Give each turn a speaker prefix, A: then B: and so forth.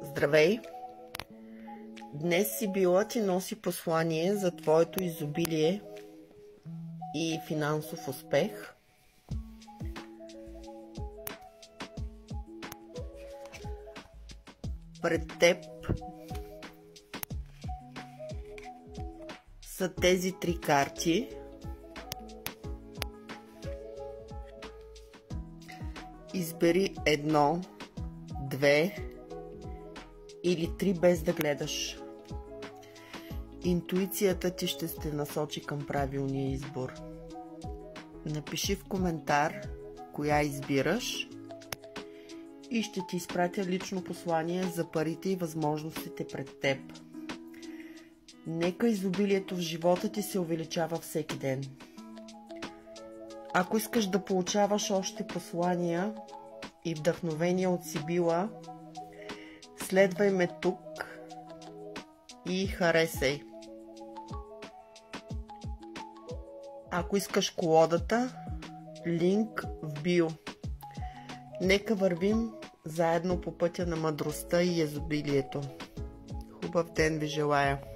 A: Здравей! Днес Сибила ти носи послание за твоето изобилие и финансов успех. Пред теб са тези три карти. Избери едно, две или три без да гледаш. Интуицията ти ще те насочи към правилния избор. Напиши в коментар коя избираш и ще ти изпратя лично послание за парите и възможностите пред теб. Нека изобилието в живота ти се увеличава всеки ден. Ако искаш да получаваш още послания и вдъхновения от Сибила, следвай ме тук и харесай. Ако искаш колодата, линк в био. Нека вървим заедно по пътя на мъдростта и изобилието. Хубав ден ви желая!